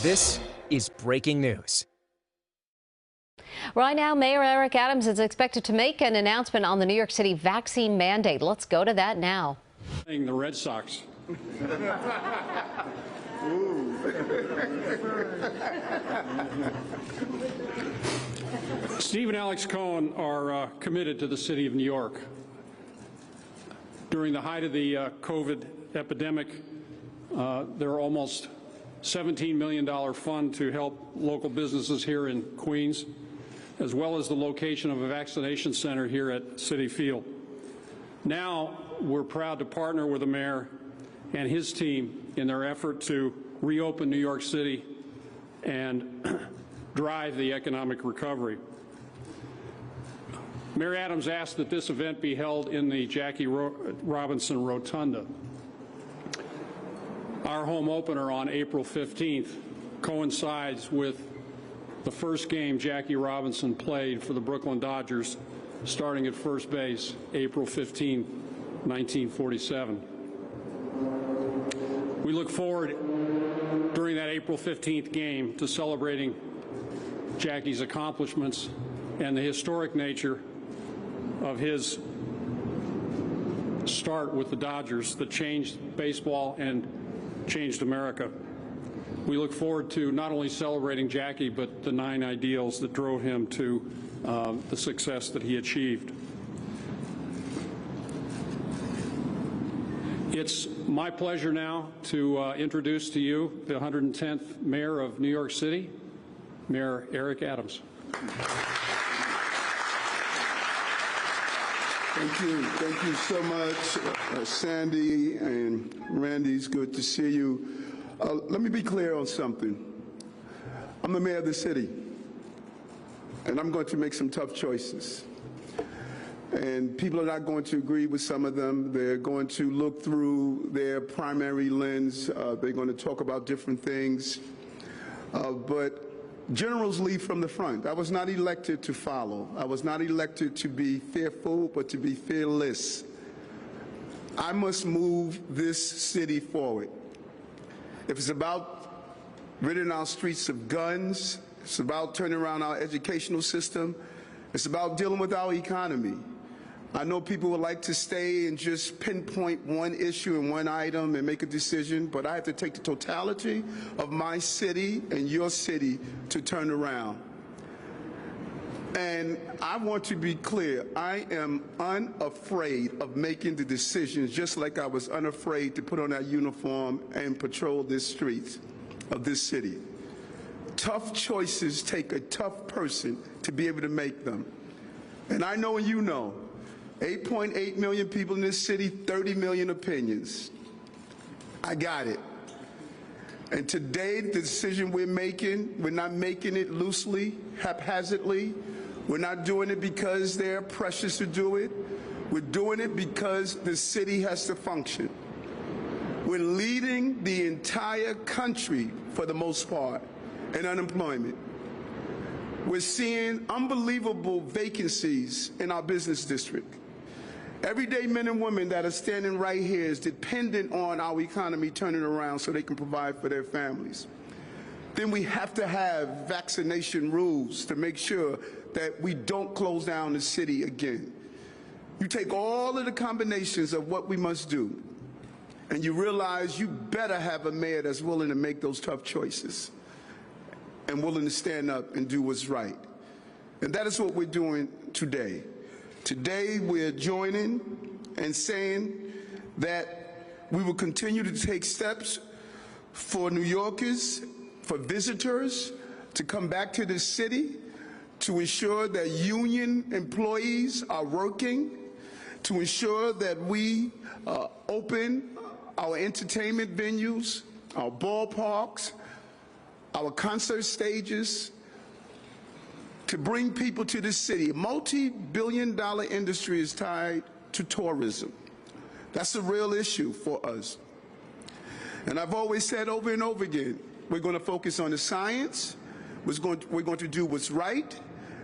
This is breaking news. Right now, Mayor Eric Adams is expected to make an announcement on the New York City vaccine mandate. Let's go to that now. The Red Sox. Steve and Alex Cohen are committed to the city of New York. During the height of the COVID epidemic, there are almost $17 million fund to help local businesses here in Queens, as well as the location of a vaccination center here at Citi Field. Now, we're proud to partner with the mayor and his team in their effort to reopen New York City and drive the economic recovery. Mayor Adams asked that this event be held in the Jackie Robinson Rotunda. Our home opener on April 15th coincides with the first game Jackie Robinson played for the Brooklyn Dodgers, starting at first base, April 15, 1947. We look forward during that April 15th game to celebrating Jackie's accomplishments and the historic nature of his start with the Dodgers that changed baseball and changed America. We look forward to not only celebrating Jackie, but the 9 ideals that drove him to the success that he achieved. It's my pleasure now to introduce to you the 110th Mayor of New York City, Mayor Eric Adams. Thank you so much, Sandy and Randy. It's good to see you. Let me be clear on something. I'm the mayor of the city, and I'm going to make some tough choices. And people are not going to agree with some of them. They're going to look through their primary lens. They're going to talk about different things. But generals lead from the front. I was not elected to follow. I was not elected to be fearful, but to be fearless. I must move this city forward. If it's about ridding our streets of guns, it's about turning around our educational system, it's about dealing with our economy. I know people would like to stay and just pinpoint one issue and one item and make a decision, but I have to take the totality of my city and your city to turn around. And I want to be clear, I am unafraid of making the decisions, just like I was unafraid to put on that uniform and patrol the streets of this city. Tough choices take a tough person to be able to make them. And I know and you know, 8.8 million people in this city, 30 million opinions. I got it. And today, the decision we're not making it loosely, haphazardly. We're not doing it because they're precious to do it. We're doing it because the city has to function. We're leading the entire country, for the most part, in unemployment. We're seeing unbelievable vacancies in our business district. Everyday men and women that are standing right here is dependent on our economy turning around so they can provide for their families. Then we have to have vaccination rules to make sure that we don't close down the city again. You take all of the combinations of what we must do, and you realize you better have a mayor that's willing to make those tough choices and willing to stand up and do what's right. And that is what we're doing today. Today, we're joining and saying that we will continue to take steps for New Yorkers, for visitors to come back to the city, to ensure that union employees are working, to ensure that we open our entertainment venues, our ballparks, our concert stages, to bring people to the city. A multi-billion-dollar industry is tied to tourism. That's a real issue for us. And I've always said over and over again, we're going to focus on the science, we're going to do what's right,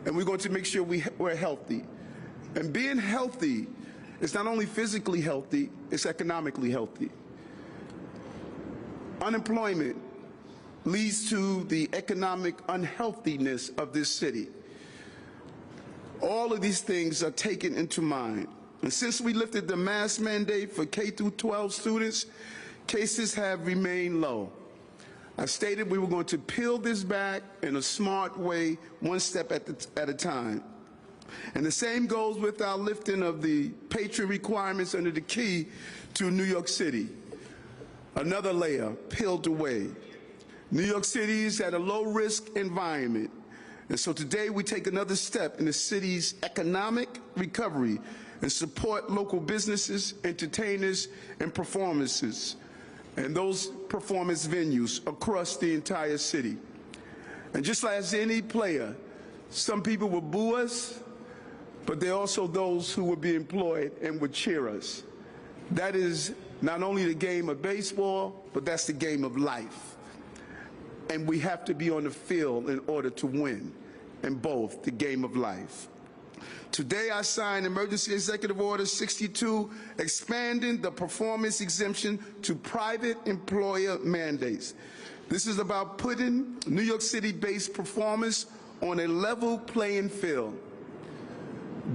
and we're going to make sure we're healthy. And being healthy is not only physically healthy, it's economically healthy. Unemployment leads to the economic unhealthiness of this city. All of these things are taken into mind. And since we lifted the mask mandate for K through 12 students, cases have remained low. I stated we were going to peel this back in a smart way, one step at a time. And the same goes with our lifting of the Patriot requirements under the key to New York City. Another layer peeled away. New York City is at a low-risk environment. And so today we take another step in the city's economic recovery and support local businesses, entertainers, and performances, and those performance venues across the entire city. And just like any player, some people will boo us, but there are also those who will be employed and would cheer us. That is not only the game of baseball, but that's the game of life. And we have to be on the field in order to win in both the game of life. Today I signed Emergency Executive Order 62, expanding the performance exemption to private employer mandates. This is about putting New York City-based performers on a level playing field.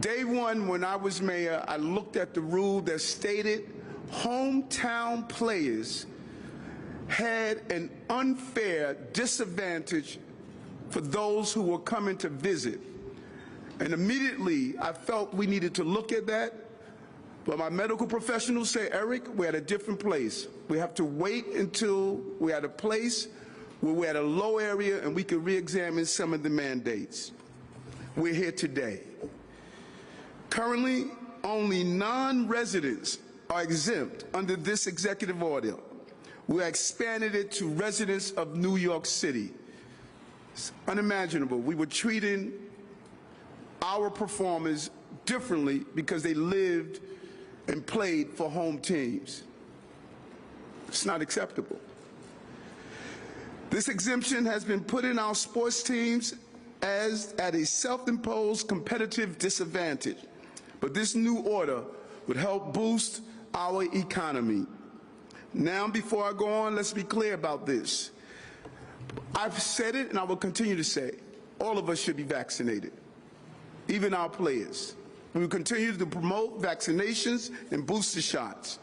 Day one, when I was mayor, I looked at the rule that stated hometown players had an unfair disadvantage for those who were coming to visit. And immediately, I felt we needed to look at that. But my medical professionals say, Eric, we're at a different place. We have to wait until we're at a place where we're at a low area and we can re-examine some of the mandates. We're here today. Currently, only non-residents are exempt under this executive order. We expanded it to residents of New York City. It's unimaginable. We were treating our performers differently because they lived and played for home teams. It's not acceptable. This exemption has been put in our sports teams as at a self-imposed competitive disadvantage. But this new order would help boost our economy. Now, before I go on, let's be clear about this. I've said it and I will continue to say, all of us should be vaccinated, even our players. We will continue to promote vaccinations and booster shots.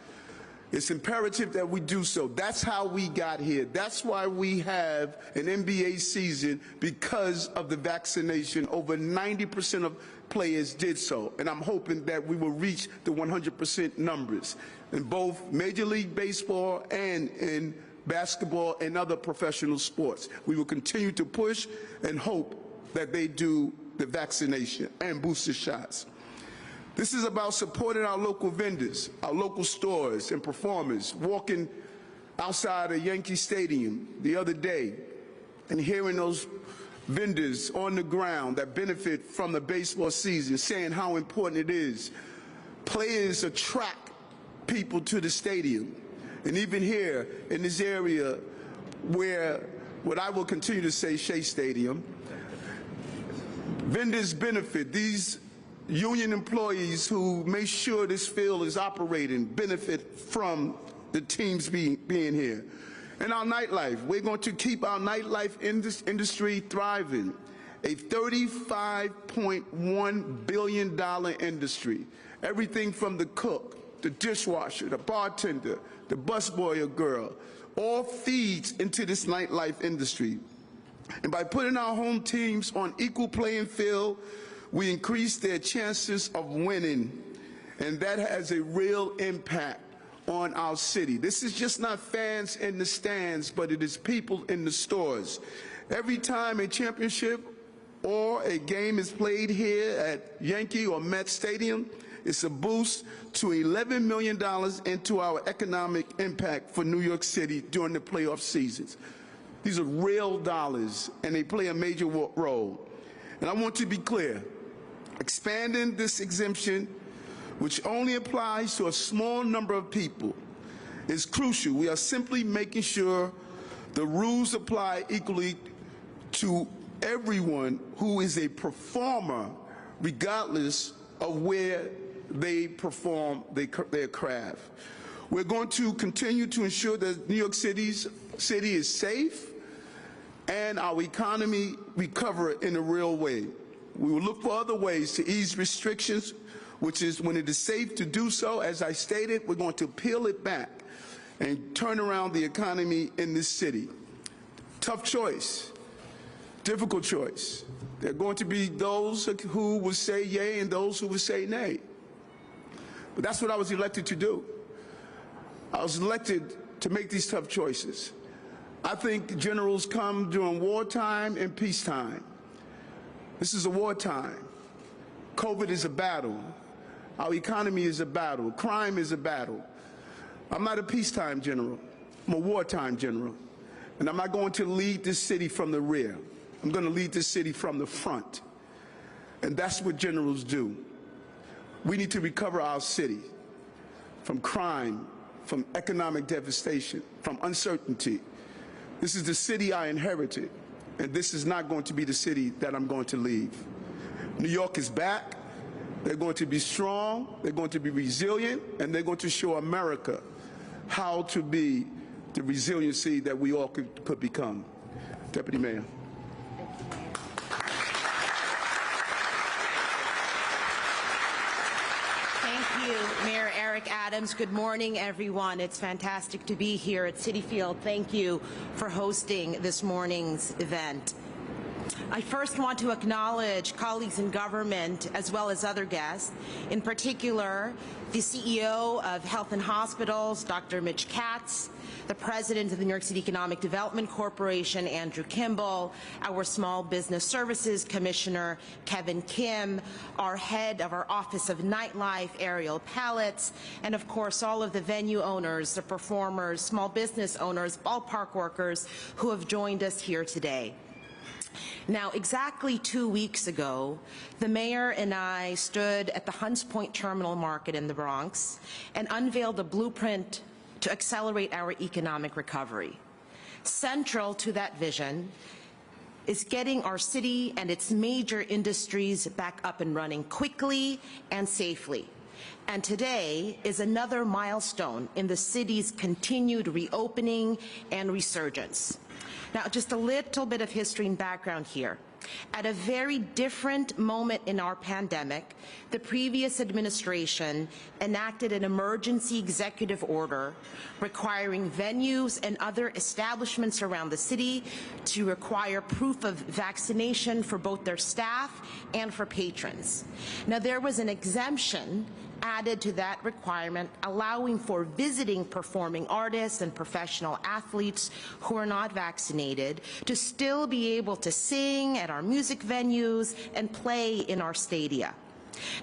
It's imperative that we do so. That's how we got here. That's why we have an NBA season, because of the vaccination. Over 90% of players did so, and I'm hoping that we will reach the 100% numbers in both Major League Baseball and in basketball and other professional sports. We will continue to push and hope that they do the vaccination and booster shots. This is about supporting our local vendors, our local stores and performers. Walking outside of Yankee Stadium the other day and hearing those vendors on the ground that benefit from the baseball season saying how important it is. Players attract people to the stadium. And even here in this area where, what I will continue to say, Shea Stadium, vendors benefit. These union employees who make sure this field is operating benefit from the teams being here. And our nightlife, we're going to keep our nightlife industry thriving. A $35.1 billion industry. Everything from the cook, the dishwasher, the bartender, the busboy or girl, all feeds into this nightlife industry. And by putting our home teams on equal playing field, we increase their chances of winning, and that has a real impact on our city. This is just not fans in the stands, but it is people in the stores. Every time a championship or a game is played here at Yankee or Met Stadium, it's a boost to $11 million into our economic impact for New York City during the playoff seasons. These are real dollars, and they play a major role. And I want to be clear, expanding this exemption, which only applies to a small number of people, is crucial. We are simply making sure the rules apply equally to everyone who is a performer, regardless of where they perform their craft. We're going to continue to ensure that New York City is safe and our economy recover in a real way. We will look for other ways to ease restrictions, which is when it is safe to do so. As I stated, we're going to peel it back and turn around the economy in this city. Tough choice, difficult choice. There are going to be those who will say yay and those who will say nay. But that's what I was elected to do. I was elected to make these tough choices. I think generals come during wartime and peacetime. This is a wartime. COVID is a battle. Our economy is a battle. Crime is a battle. I'm not a peacetime general. I'm a wartime general. And I'm not going to lead this city from the rear. I'm going to lead this city from the front. And that's what generals do. We need to recover our city from crime, from economic devastation, from uncertainty. This is the city I inherited, and this is not going to be the city that I'm going to leave. New York is back. They're going to be strong, they're going to be resilient, and they're going to show America how to be the resiliency that we all could become. Deputy Mayor. Thank you, Mayor Eric Adams. Good morning, everyone. It's fantastic to be here at Citi Field. Thank you for hosting this morning's event. I first want to acknowledge colleagues in government as well as other guests, in particular the CEO of Health and Hospitals, Dr. Mitch Katz, the President of the New York City Economic Development Corporation, Andrew Kimball, our Small Business Services Commissioner, Kevin Kim, our head of our Office of Nightlife, Ariel Pallets, and of course all of the venue owners, the performers, small business owners, ballpark workers who have joined us here today. Now, exactly 2 weeks ago, the mayor and I stood at the Hunts Point Terminal Market in the Bronx and unveiled a blueprint to accelerate our economic recovery. Central to that vision is getting our city and its major industries back up and running quickly and safely. And today is another milestone in the city's continued reopening and resurgence. Now, just a little bit of history and background here. At a very different moment in our pandemic, the previous administration enacted an emergency executive order requiring venues and other establishments around the city to require proof of vaccination for both their staff and for patrons. Now, there was an exemption added to that requirement, allowing for visiting performing artists and professional athletes who are not vaccinated to still be able to sing at our music venues and play in our stadia.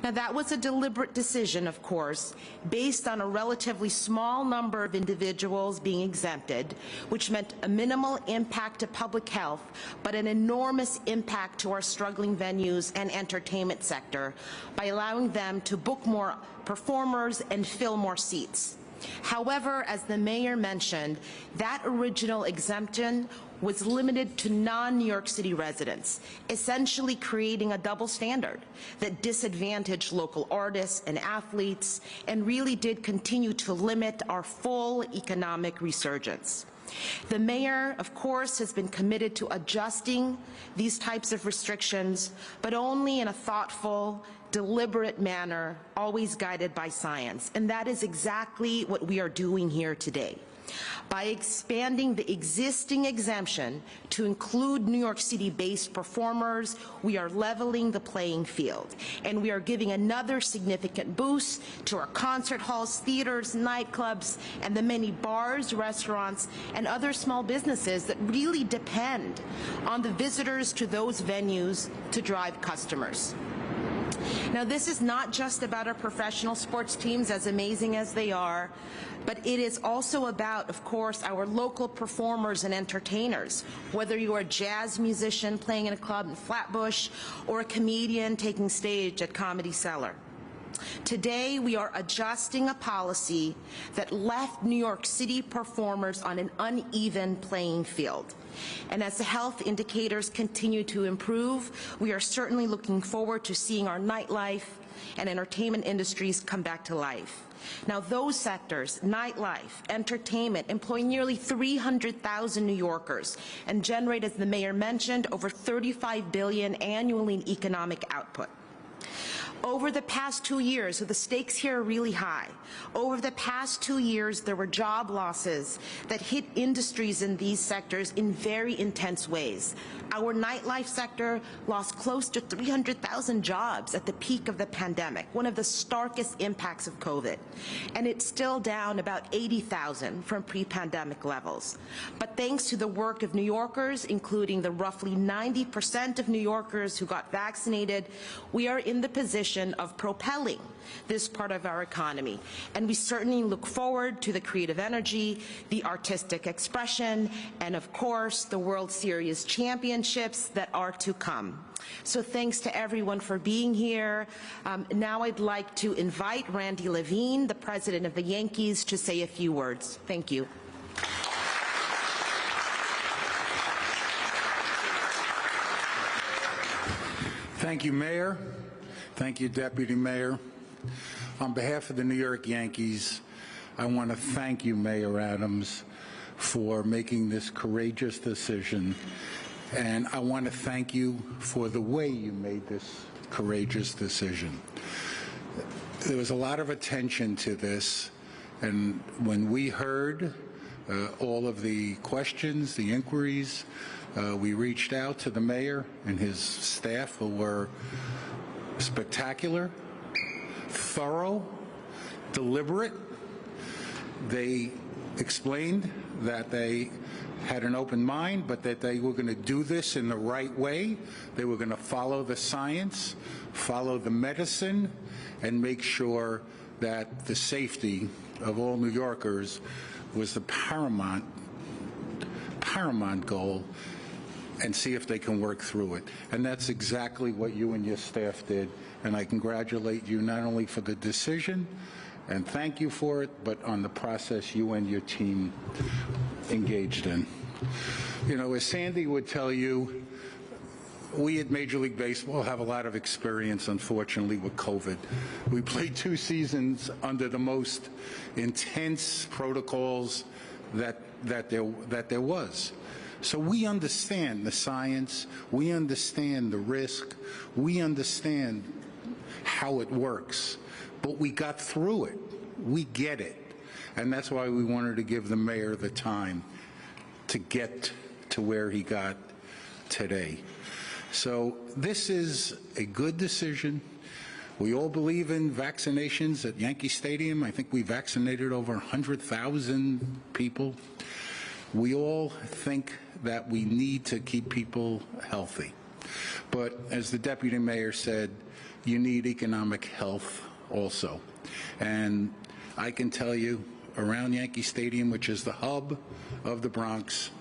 Now, that was a deliberate decision, of course, based on a relatively small number of individuals being exempted, which meant a minimal impact to public health, but an enormous impact to our struggling venues and entertainment sector by allowing them to book more performers and fill more seats. However, as the mayor mentioned, that original exemption was limited to non-New York City residents, essentially creating a double standard that disadvantaged local artists and athletes and really did continue to limit our full economic resurgence. The mayor, of course, has been committed to adjusting these types of restrictions, but only in a thoughtful, deliberate manner, always guided by science. And that is exactly what we are doing here today. By expanding the existing exemption to include New York City-based performers, we are leveling the playing field, and we are giving another significant boost to our concert halls, theaters, nightclubs, and the many bars, restaurants, and other small businesses that really depend on the visitors to those venues to drive customers. Now, this is not just about our professional sports teams, as amazing as they are, but it is also about, of course, our local performers and entertainers, whether you are a jazz musician playing in a club in Flatbush or a comedian taking stage at Comedy Cellar. Today, we are adjusting a policy that left New York City performers on an uneven playing field. And as the health indicators continue to improve, we are certainly looking forward to seeing our nightlife, and entertainment industries come back to life. Now, those sectors, nightlife, entertainment, employ nearly 300,000 New Yorkers and generate, as the mayor mentioned, over $35 billion annually in economic output. Over the past 2 years, so the stakes here are really high. Over the past 2 years, there were job losses that hit industries in these sectors in very intense ways. Our nightlife sector lost close to 300,000 jobs at the peak of the pandemic, one of the starkest impacts of COVID. And it's still down about 80,000 from pre-pandemic levels. But thanks to the work of New Yorkers, including the roughly 90% of New Yorkers who got vaccinated, we are in the position of propelling this part of our economy. And we certainly look forward to the creative energy, the artistic expression, and of course, the World Series championships that are to come. So thanks to everyone for being here. Now I'd like to invite Randy Levine, the president of the Yankees, to say a few words. Thank you. Thank you, Mayor. Thank you, Deputy Mayor. On behalf of the New York Yankees, I want to thank you, Mayor Adams, for making this courageous decision. And I want to thank you for the way you made this courageous decision. There was a lot of attention to this, and when we heard all of the questions, the inquiries, we reached out to the mayor and his staff, who were spectacular, thorough, deliberate. They explained that they had an open mind, but that they were going to do this in the right way. They were going to follow the science, follow the medicine, and make sure that the safety of all New Yorkers was the paramount goal, and see if they can work through it. And that's exactly what you and your staff did. And I congratulate you not only for the decision, and thank you for it, but on the process you and your team engaged in. You know, as Sandy would tell you, we at Major League Baseball have a lot of experience, unfortunately, with COVID. We played 2 seasons under the most intense protocols that there was. So we understand the science, we understand the risk, we understand how it works, but we got through it. We get it. And that's why we wanted to give the mayor the time to get to where he got today. So this is a good decision. We all believe in vaccinations at Yankee Stadium. I think we vaccinated over 100,000 people. We all think that we need to keep people healthy. But as the deputy mayor said, you need economic health also. And I can tell you, around Yankee Stadium, which is the hub of the Bronx,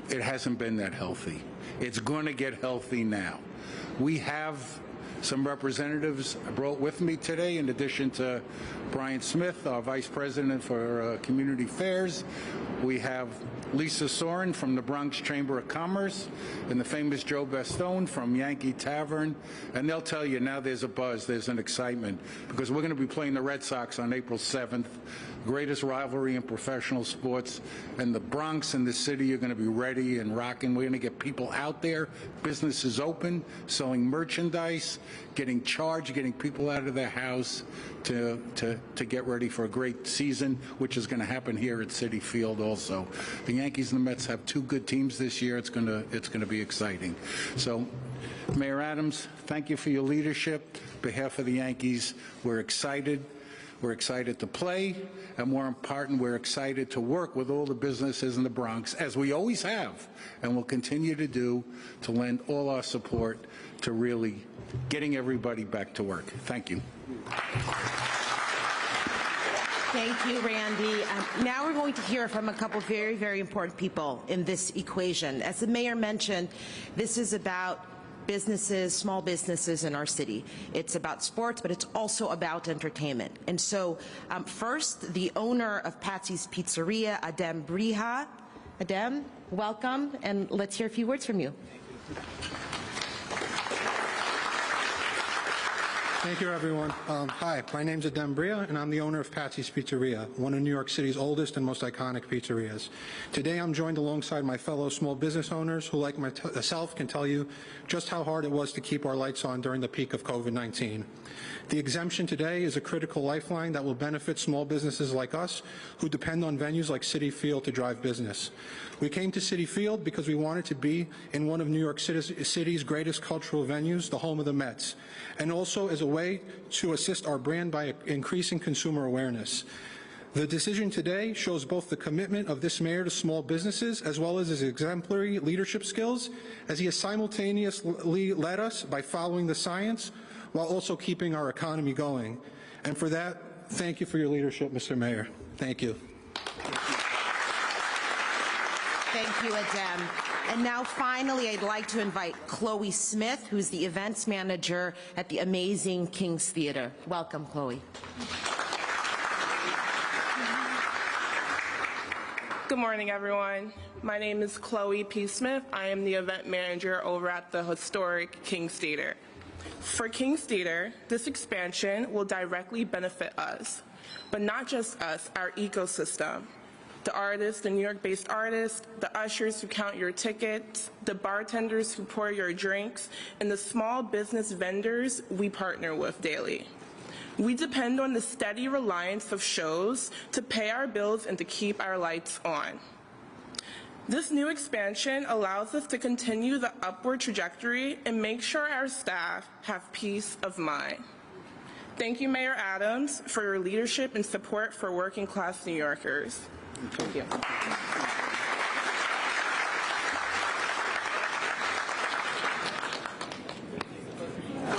it hasn't been that healthy. It's going to get healthy now. We have some representatives I brought with me today, in addition to Brian Smith, our Vice President for Community Affairs. We have Lisa Soren from the Bronx Chamber of Commerce and the famous Joe Bastone from Yankee Tavern. And they'll tell you now there's a buzz, there's an excitement, because we're going to be playing the Red Sox on April 7th, greatest rivalry in professional sports. And the Bronx and the city are going to be ready and rocking. We're going to get people out there, businesses open, selling merchandise, getting charged, getting people out of their house to get ready for a great season, which is going to happen here at Citi Field also. The Yankees and the Mets have 2 good teams this year. It's going to be exciting. So, Mayor Adams, thank you for your leadership. On behalf of the Yankees, we're excited. We're excited to play, and more important, we're excited to work with all the businesses in the Bronx, as we always have, and will continue to do, to lend all our support to really getting everybody back to work. Thank you. Thank you, Randy. Now we're going to hear from a couple very, very important people in this equation. As the mayor mentioned, this is about businesses, small businesses in our city. It's about sports, but it's also about entertainment. And so first, the owner of Patsy's Pizzeria, Adem Briha. Adem, welcome, and let's hear a few words from you. Thank you, everyone. Hi, my name's Adem Bria, and I'm the owner of Patsy's Pizzeria, one of New York City's oldest and most iconic pizzerias. Today, I'm joined alongside my fellow small business owners who, like myself, can tell you just how hard it was to keep our lights on during the peak of COVID-19. The exemption today is a critical lifeline that will benefit small businesses like us who depend on venues like Citi Field to drive business. We came to Citi Field because we wanted to be in one of New York City's greatest cultural venues, the home of the Mets, and also as a way to assist our brand by increasing consumer awareness. The decision today shows both the commitment of this mayor to small businesses as well as his exemplary leadership skills, as he has simultaneously led us by following the science while also keeping our economy going. And for that, thank you for your leadership, Mr. Mayor. Thank you. Thank you, Adem. And now, finally, I'd like to invite Chloe Smith, who's the events manager at the amazing King's Theater. Welcome, Chloe. Good morning, everyone. My name is Chloe P. Smith. I am the event manager over at the historic King's Theater. For King's Theater, this expansion will directly benefit us, but not just us, our ecosystem. The artists, the New York-based artists, the ushers who count your tickets, the bartenders who pour your drinks, and the small business vendors we partner with daily. We depend on the steady reliance of shows to pay our bills and to keep our lights on. This new expansion allows us to continue the upward trajectory and make sure our staff have peace of mind. Thank you, Mayor Adams, for your leadership and support for working-class New Yorkers. Thank you.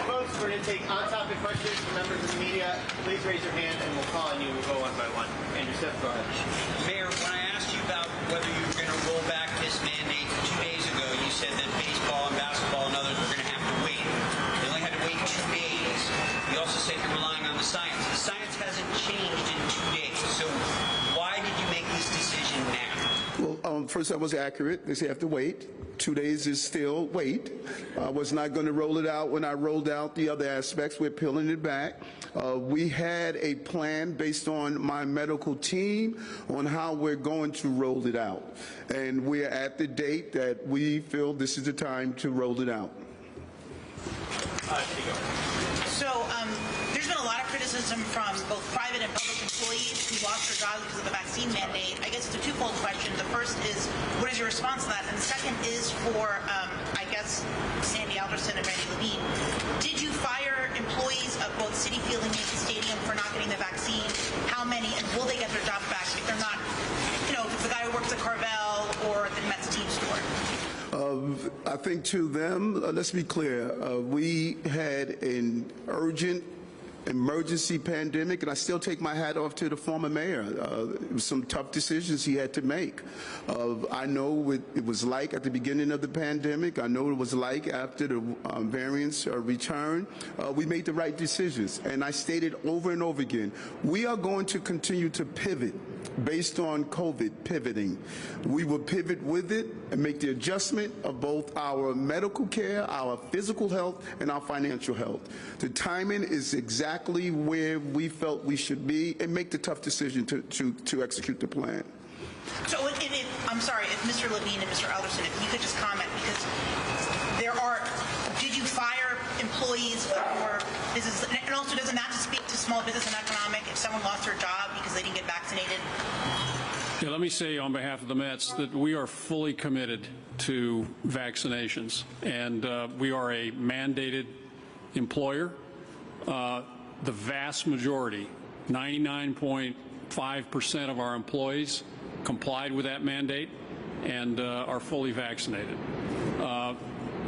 Folks, we're going to take on-topic questions from members of the media. Please raise your hand and we'll call on you. We'll go one by one. Andrew Steph, go ahead. Mayor, when I asked you about whether you were going to roll back this mandate 2 days ago, you said that baseball and basketball and others were going to have to wait. They only had to wait 2 days. You also said you're relying on the science. The science hasn't changed in 2 days. So why did you make this decision now? Well, first, I was accurate. They say I have to wait. 2 days is still wait. I was not going to roll it out when I rolled out the other aspects. We're peeling it back. We had a plan based on my medical team on how we're going to roll it out. And we're at the date that we feel this is the time to roll it out. So there's been a lot of criticism from both private and public employees who lost their jobs because of the vaccine mandate. I guess it's a twofold question. The first is, what is your response to that? And the second is for, I guess, Sandy Alderson and Randy Levine. Did you fire employees of both Citi Field and Yankee Stadium for not getting the vaccine? How many? And will they get their jobs back if they're not, you know, the guy who works at Carvel or the Mets team store? I think to them, let's be clear, we had an urgent emergency pandemic, and I still take my hat off to the former mayor. It was some tough decisions he had to make. I know what it was like at the beginning of the pandemic. I know what it was like after the variants returned. We made the right decisions, and I stated over and over again, we are going to continue to pivot based on COVID pivoting. We will pivot with it and make the adjustment of both our medical care, our physical health, and our financial health. The timing is exactly where we felt we should be, and make the tough decision to execute the plan. So I'm sorry, if Mr. Levine and Mr. Alderson, if you could just comment, because did you fire employees for business, and also doesn't that speak to small business and economic if someone lost their job because they didn't get vaccinated? Yeah, let me say on behalf of the Mets that we are fully committed to vaccinations, and we are a mandated employer. The vast majority, 99.5% of our employees complied with that mandate and are fully vaccinated.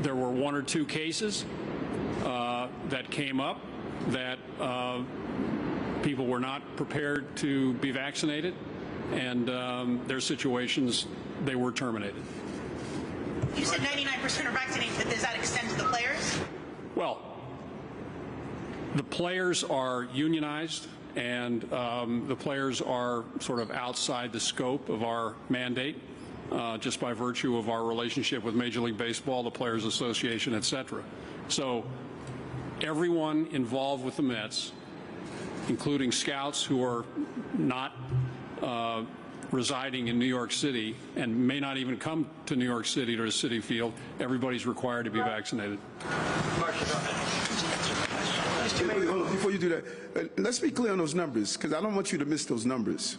There were 1 or 2 cases that came up that people were not prepared to be vaccinated, and their situations, they were terminated. You said 99% are vaccinated, but does that extend to the players? Well, the players are unionized, and the players are sort of outside the scope of our mandate, just by virtue of our relationship with Major League Baseball, the Players Association, et cetera. So everyone involved with the Mets, including scouts who are not residing in New York City and may not even come to New York City or to Citi Field, everybody's required to be vaccinated. Before you do that, let's be clear on those numbers, because I don't want you to miss those numbers.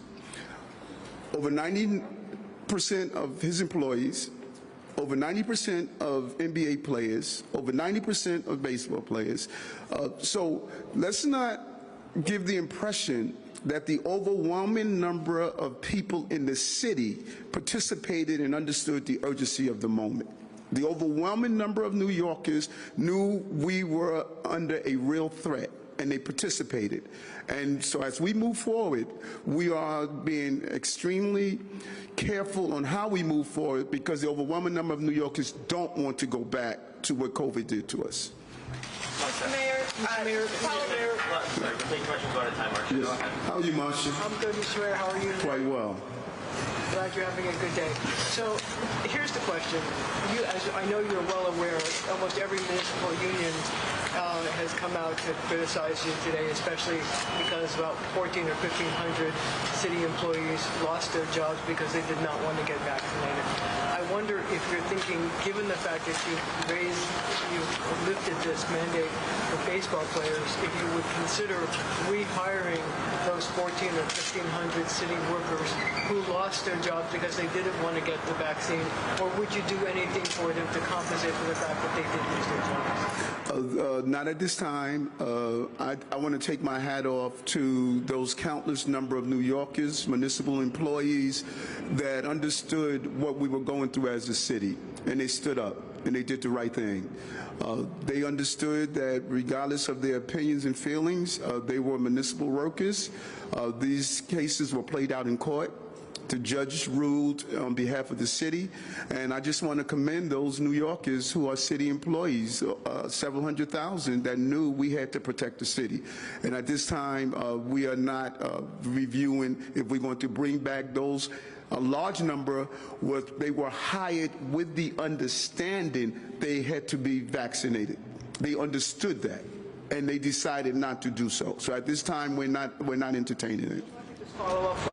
Over 90% of his employees, over 90% of NBA players, over 90% of baseball players. So let's not give the impression that the overwhelming number of people in the city participated and understood the urgency of the moment. The overwhelming number of New Yorkers knew we were under a real threat, and they participated. And so as we move forward, we are being extremely careful on how we move forward, because the overwhelming number of New Yorkers don't want to go back to what COVID did to us. Mr. Mayor, we'll take questions one at a time, Marcia. Yes. How are you, Marcia? I'm good, Mr. Mayor. How are you? Quite well. Glad you're having a good day. So here's the question. You, as I know you're well aware, almost every municipal union has come out to criticize you today, especially because about 1,400 or 1,500 city employees lost their jobs because they did not want to get vaccinated. I wonder if you're thinking, given the fact that you've lifted this mandate for baseball players, if you would consider rehiring those 1,400 or 1,500 city workers who lost their jobs because they didn't want to get the vaccine, or would you do anything for them to compensate for the fact that they did lose their jobs? Not at this time. I want to take my hat off to those countless number of New Yorkers, municipal employees that understood what we were going through as a city, and they stood up and they did the right thing. They understood that regardless of their opinions and feelings, they were municipal workers. These cases were played out in court. The judge ruled on behalf of the city, and I just want to commend those New Yorkers who are city employees, several 100,000 that knew we had to protect the city. And at this time, we are not reviewing if we're going to bring back those. A large number they were hired with the understanding they had to be vaccinated. They understood that, and they decided not to do so. So at this time, we're not entertaining it. Follow up.